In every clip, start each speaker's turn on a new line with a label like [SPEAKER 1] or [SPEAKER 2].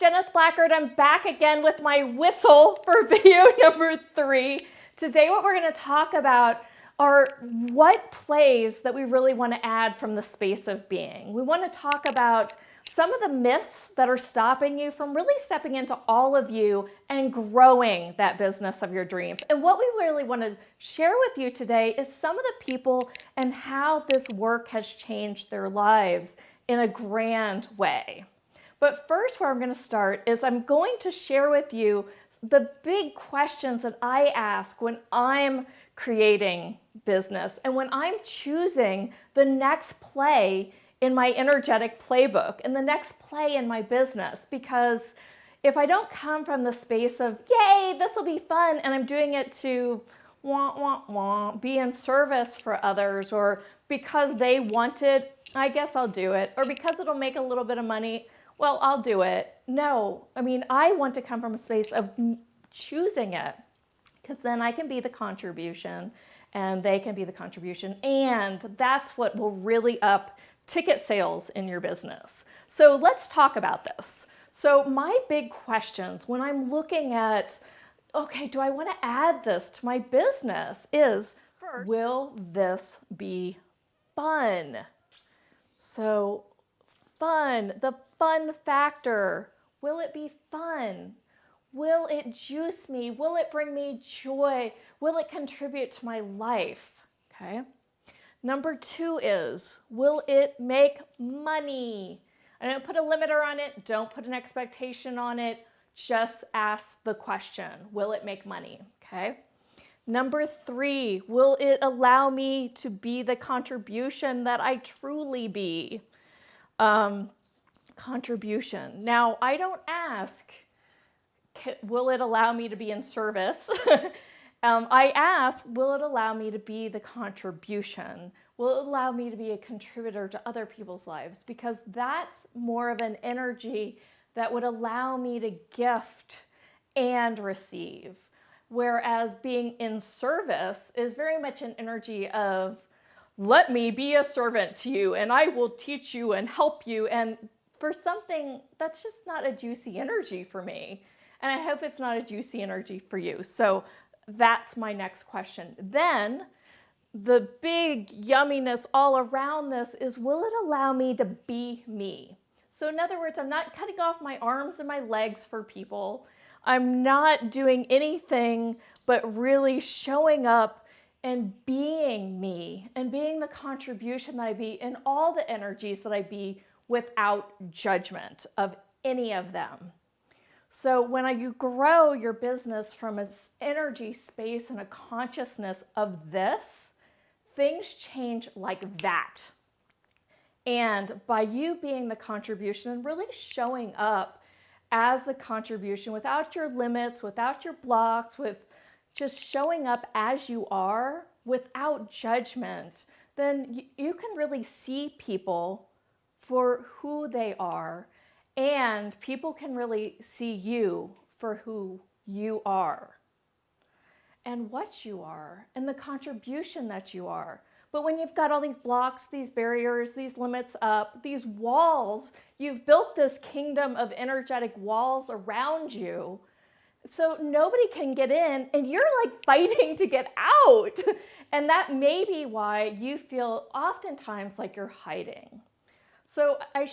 [SPEAKER 1] Jeneth Blackard. I'm back again with my whistle for video number 3. Today what we're going to talk about are what plays that we really want to add from the space of being. We want to talk about some of the myths that are stopping you from really stepping into all of you and growing that business of your dreams. And what we really want to share with you today is some of the people and how this work has changed their lives in a grand way. But first, where I'm going to start is I'm going to share with you the big questions that I ask when I'm creating business and when I'm choosing the next play in my energetic playbook and the next play in my business. Because if I don't come from the space of, yay, this will be fun, and I'm doing it to be in service for others, or because they want it, I guess I'll do it, or because it'll make a little bit of money, well, I'll do it. No, I mean, I want to come from a space of choosing it, because then I can be the contribution and they can be the contribution. And that's what will really up ticket sales in your business. So let's talk about this. So my big questions when I'm looking at, okay, do I want to add this to my business is, first, will this be fun? So fun, the fun factor. Will it be fun? Will it juice me? Will it bring me joy? Will it contribute to my life? Okay. Number 2 is, will it make money? I don't put a limiter on it. Don't put an expectation on it. Just ask the question, will it make money? Okay. Number 3, will it allow me to be the contribution that I truly be? Contribution. Now, I don't ask, will it allow me to be in service? I ask, will it allow me to be the contribution? Will it allow me to be a contributor to other people's lives? Because that's more of an energy that would allow me to gift and receive. Whereas being in service is very much an energy of, let me be a servant to you and I will teach you and help you. And for something that's just not a juicy energy for me. And I hope it's not a juicy energy for you. So that's my next question. Then the big yumminess all around this is, will it allow me to be me? So in other words, I'm not cutting off my arms and my legs for people. I'm not doing anything but really showing up and being me and being the contribution that I be in all the energies that I be without judgment of any of them. So when you grow your business from an energy space and a consciousness of this, things change like that. And by you being the contribution and really showing up as the contribution without your limits, without your blocks, with just showing up as you are without judgment, then you can really see people for who they are, and people can really see you for who you are and what you are and the contribution that you are. But when you've got all these blocks, these barriers, these limits up, these walls, you've built this kingdom of energetic walls around you. So nobody can get in and you're like fighting to get out. And that may be why you feel oftentimes like you're hiding. So I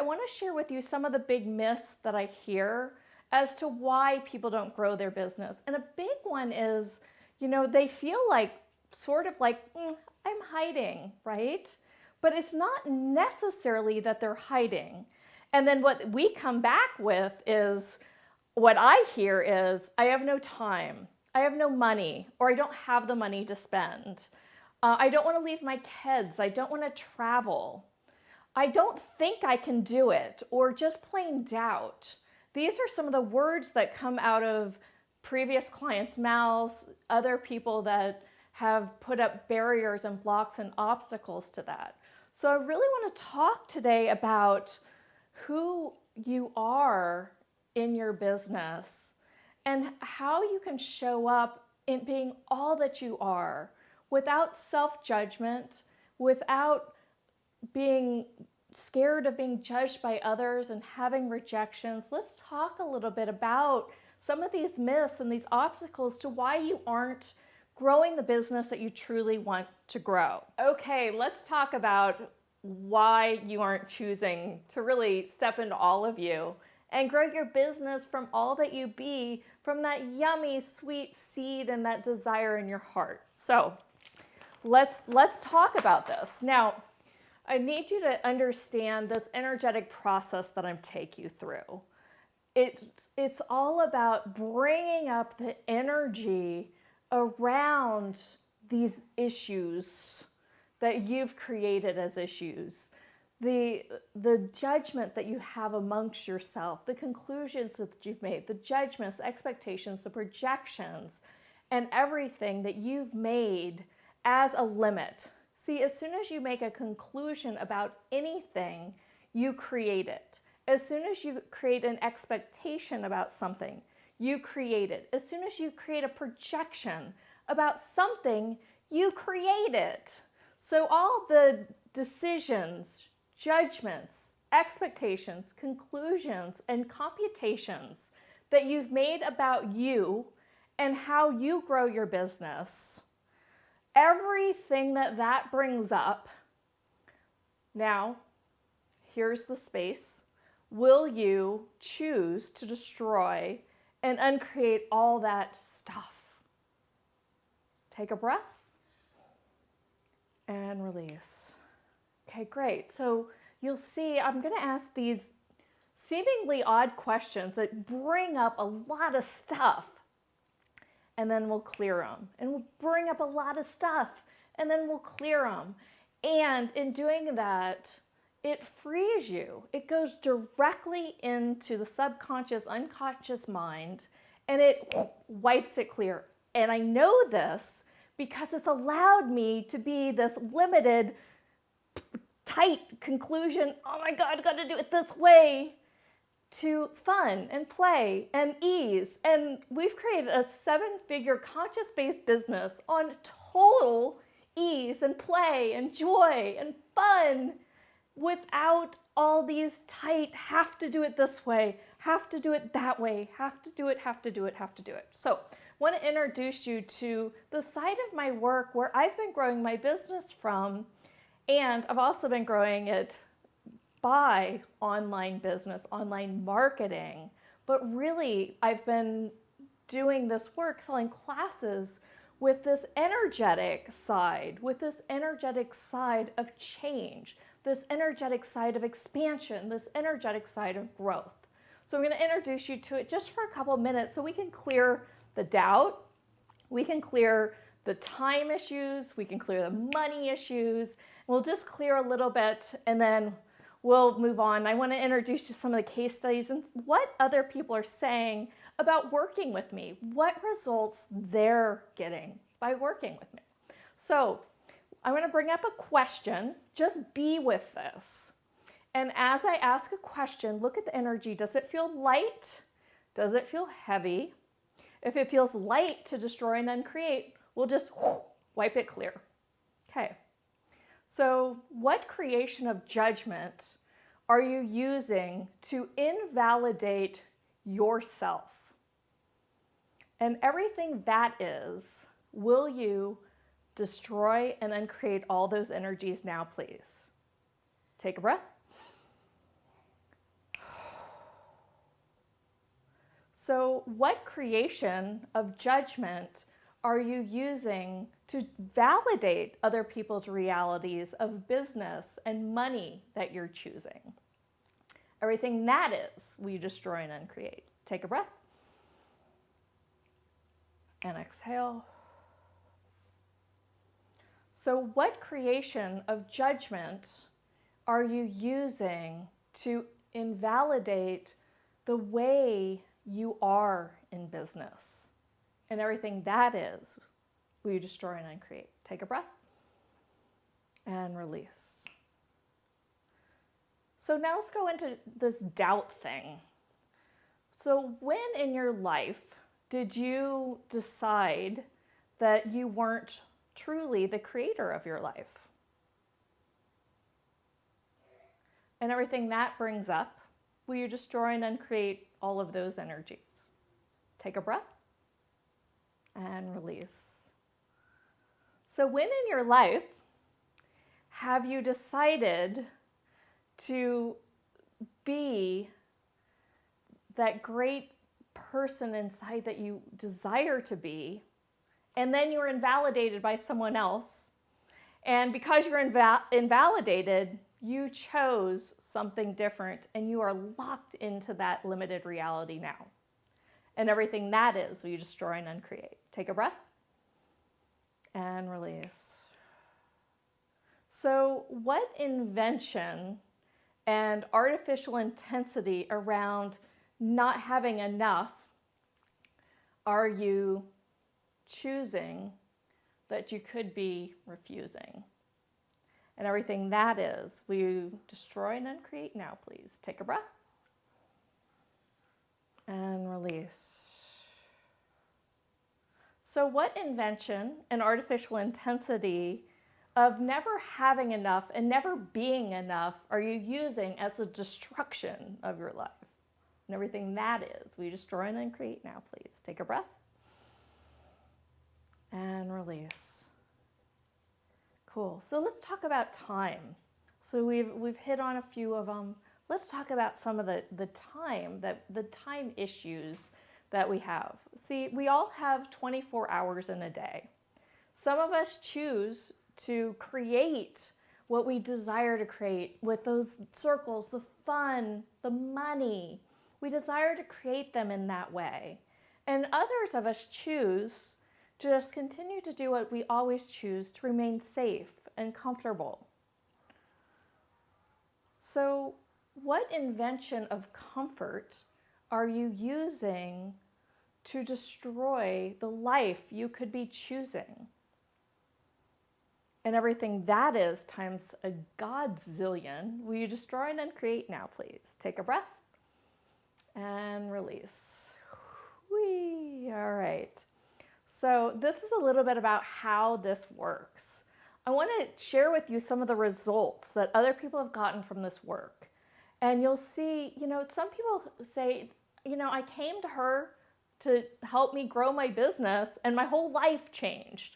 [SPEAKER 1] want to share with you some of the big myths that I hear as to why people don't grow their business. And a big one is, they feel like, sort of like, I'm hiding, right? But it's not necessarily that they're hiding. And then what we come back with is, what I hear is, I have no time, I have no money, or I don't have the money to spend. I don't want to leave my kids, I don't want to travel. I don't think I can do it, or just plain doubt. These are some of the words that come out of previous clients' mouths, other people that have put up barriers and blocks and obstacles to that. So I really want to talk today about who you are in your business and how you can show up in being all that you are without self-judgment, without being scared of being judged by others and having rejections, let's talk a little bit about some of these myths and these obstacles to why you aren't growing the business that you truly want to grow. Okay, let's talk about why you aren't choosing to really step into all of you and grow your business from all that you be, from that yummy, sweet seed and that desire in your heart. So let's talk about this. Now, I need you to understand this energetic process that I'm taking you through. It's all about bringing up the energy around these issues that you've created as issues, the judgment that you have amongst yourself, the conclusions that you've made, the judgments, expectations, the projections, and everything that you've made as a limit. See, as soon as you make a conclusion about anything, you create it. As soon as you create an expectation about something, you create it. As soon as you create a projection about something, you create it. So all the decisions, judgments, expectations, conclusions, and computations that you've made about you and how you grow your business, everything that brings up, now, here's the space. Will you choose to destroy and uncreate all that stuff? Take a breath and release. Okay, great. So you'll see I'm going to ask these seemingly odd questions that bring up a lot of stuff, and then we'll clear them. And we'll bring up a lot of stuff, and then we'll clear them. And in doing that, it frees you. It goes directly into the subconscious, unconscious mind, and it wipes it clear. And I know this because it's allowed me to be this limited, tight conclusion, oh my God, gotta do it this way, to fun and play and ease. And we've created a 7-figure conscious-based business on total ease and play and joy and fun, without all these tight, have to do it this way, have to do it that way, have to do it, have to do it, have to do it. So I want to introduce you to the side of my work where I've been growing my business from, and I've also been growing it by online business, online marketing. But really, I've been doing this work, selling classes with this energetic side, of change, this energetic side of expansion, this energetic side of growth. So I'm going to introduce you to it just for a couple minutes so we can clear the doubt, we can clear the time issues, we can clear the money issues. We'll just clear a little bit and then we'll move on. I want to introduce you to some of the case studies and what other people are saying about working with me, what results they're getting by working with me. So I'm going to bring up a question. Just be with this. And as I ask a question, look at the energy. Does it feel light? Does it feel heavy? If it feels light to destroy and uncreate, we'll just wipe it clear. Okay. So what creation of judgment are you using to invalidate yourself? And everything that is, will you destroy and uncreate all those energies now, please? Take a breath. So what creation of judgment are you using to validate other people's realities of business and money that you're choosing? Everything that is, will you destroy and uncreate? Take a breath. And exhale. So what creation of judgment are you using to invalidate the way you are in business? And everything that is, will you destroy and uncreate? Take a breath and release. So now let's go into this doubt thing. So when in your life did you decide that you weren't truly the creator of your life? And everything that brings up, will you destroy and uncreate all of those energies? Take a breath and release. So when in your life have you decided to be that great person inside that you desire to be, and then you're invalidated by someone else, and because you're invalidated, you chose something different, and you are locked into that limited reality now. And everything that is, will you destroy and uncreate? Take a breath and release. So what invention and artificial intensity around not having enough are you choosing that you could be refusing? And everything that is, will you destroy and uncreate now, please? Take a breath and release. So what invention and artificial intensity of never having enough and never being enough are you using as a destruction of your life? And everything that is, will you destroy and uncreate now, please? Take a breath and release. Cool. So let's talk about time. So we've hit on a few of them. Let's talk about some of the time issues that we have. See, we all have 24 hours in a day. Some of us choose to create what we desire to create with those circles, the fun, the money. We desire to create them in that way. And others of us choose to just continue to do what we always choose, to remain safe and comfortable. So what invention of comfort are you using to destroy the life you could be choosing? And everything that is times a godzillion, will you destroy and uncreate now, please? Take a breath and release. Whee! All right. So this is a little bit about how this works. I want to share with you some of the results that other people have gotten from this work. And you'll see, some people say, I came to her to help me grow my business and my whole life changed.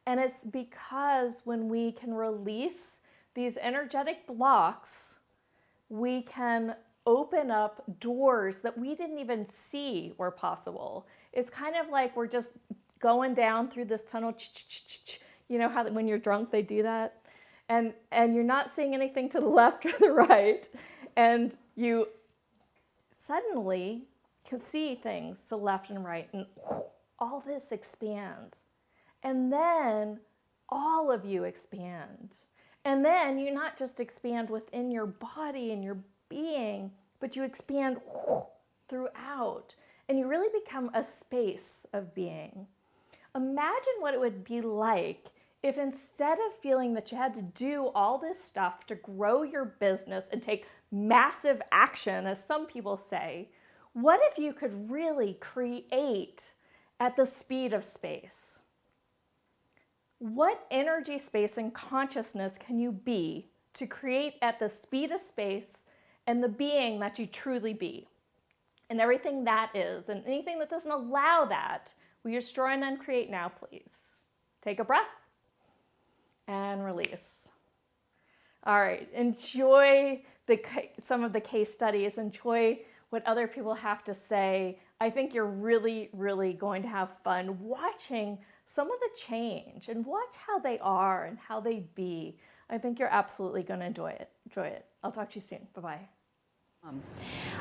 [SPEAKER 1] And it's because when we can release these energetic blocks, we can open up doors that we didn't even see were possible. It's kind of like we're just going down through this tunnel, you know how when you're drunk they do that? And you're not seeing anything to the left or the right. And you suddenly can see things to left and right, and all this expands. And then all of you expand. And then you not just expand within your body and your being, but you expand throughout. And you really become a space of being. Imagine what it would be like if instead of feeling that you had to do all this stuff to grow your business and take massive action, as some people say, what if you could really create at the speed of space? What energy, space, and consciousness can you be to create at the speed of space and the being that you truly be? And everything that is, and anything that doesn't allow that, will you destroy and uncreate now, please? Take a breath and release. All right, enjoy some of the case studies. Enjoy what other people have to say. I think you're really, really going to have fun watching some of the change and watch how they are and how they be. I think you're absolutely going to enjoy it. I'll talk to you soon. Bye-bye.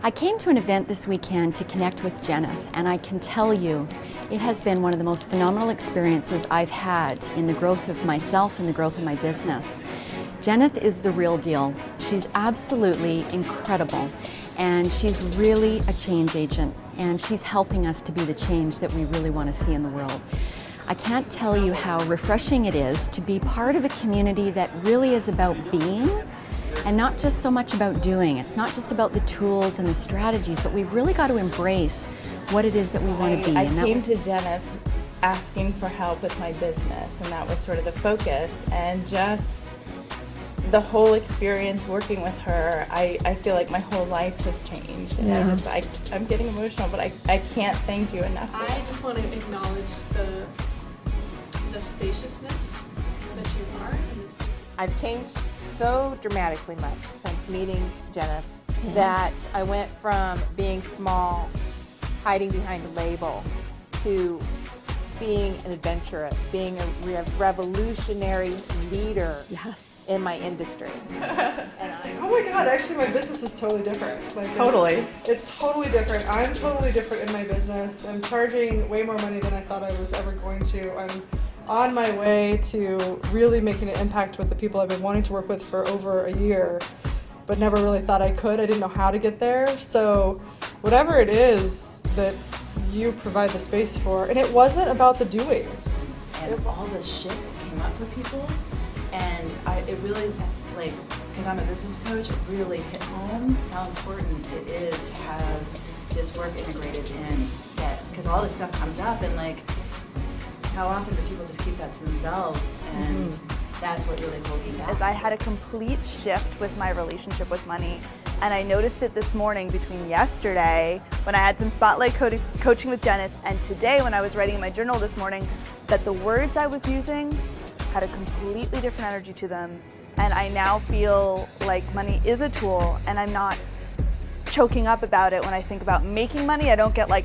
[SPEAKER 2] I came to an event this weekend to connect with Jeneth, and I can tell you it has been one of the most phenomenal experiences I've had in the growth of myself and the growth of my business. Jeneth is the real deal. She's absolutely incredible, and she's really a change agent, and she's helping us to be the change that we really want to see in the world. I can't tell you how refreshing it is to be part of a community that really is about being and not just so much about doing. It's not just about the tools and the strategies, but we've really got to embrace what it is that we want to be.
[SPEAKER 3] I came to Jeneth asking for help with my business, and that was sort of the focus. And just the whole experience working with her, I feel like my whole life has changed. And I'm getting emotional, but I can't thank you enough.
[SPEAKER 4] I just want to acknowledge the spaciousness that you are.
[SPEAKER 5] I've changed so dramatically much since meeting Jeneth that I went from being small, hiding behind a label, to being an adventurous, being a revolutionary leader in my industry.
[SPEAKER 6] Oh my God, actually my business is totally different. Like
[SPEAKER 1] Totally.
[SPEAKER 6] It's totally different. I'm totally different in my business. I'm charging way more money than I thought I was ever going to. I'm on my way to really making an impact with the people I've been wanting to work with for over a year, but never really thought I could. I didn't know how to get there. So whatever it is that you provide the space for, and it wasn't about the doing.
[SPEAKER 7] And all the shit that came up for people, and it really, like, because I'm a business coach, it really hit home how important it is to have this work integrated in that, because all this stuff comes up, and like, how often do people just keep that to themselves, and that's what really holds me back.
[SPEAKER 8] As I had a complete shift with my relationship with money, and I noticed it this morning between yesterday when I had some spotlight coaching with Jeneth and today when I was writing in my journal this morning, that the words I was using had a completely different energy to them, and I now feel like money is a tool, and I'm not choking up about it when I think about making money. I don't get like,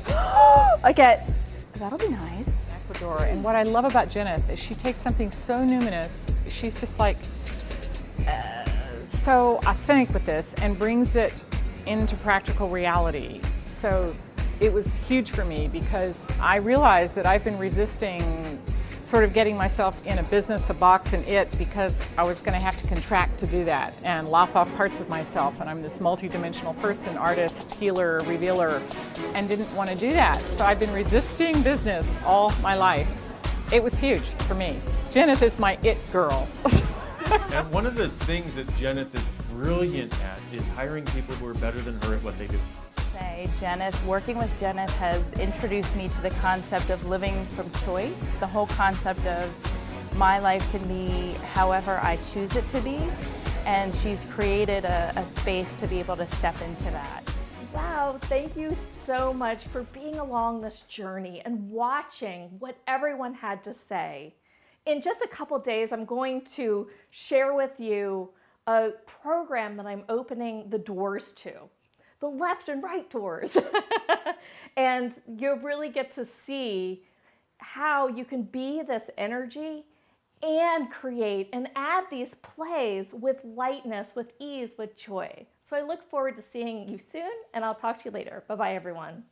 [SPEAKER 8] I get, that'll be nice.
[SPEAKER 9] And what I love about Jeneth is she takes something so numinous, she's just like so authentic with this and brings it into practical reality. So it was huge for me because I realized that I've been resisting sort of getting myself in a business, a box, and it, because I was going to have to contract to do that and lop off parts of myself. And I'm this multi-dimensional person, artist, healer, revealer, and didn't want to do that. So I've been resisting business all my life. It was huge for me. Jeneth is my it girl.
[SPEAKER 10] And one of the things that Jeneth is brilliant at is hiring people who are better than her at what they do.
[SPEAKER 3] Working with Jeneth has introduced me to the concept of living from choice, the whole concept of my life can be however I choose it to be, and she's created a space to be able to step into that.
[SPEAKER 1] Wow, thank you so much for being along this journey and watching what everyone had to say. In just a couple days, I'm going to share with you a program that I'm opening the doors to. The left and right doors. And you'll really get to see how you can be this energy and create and add these plays with lightness, with ease, with joy. So I look forward to seeing you soon, and I'll talk to you later. Bye-bye, everyone.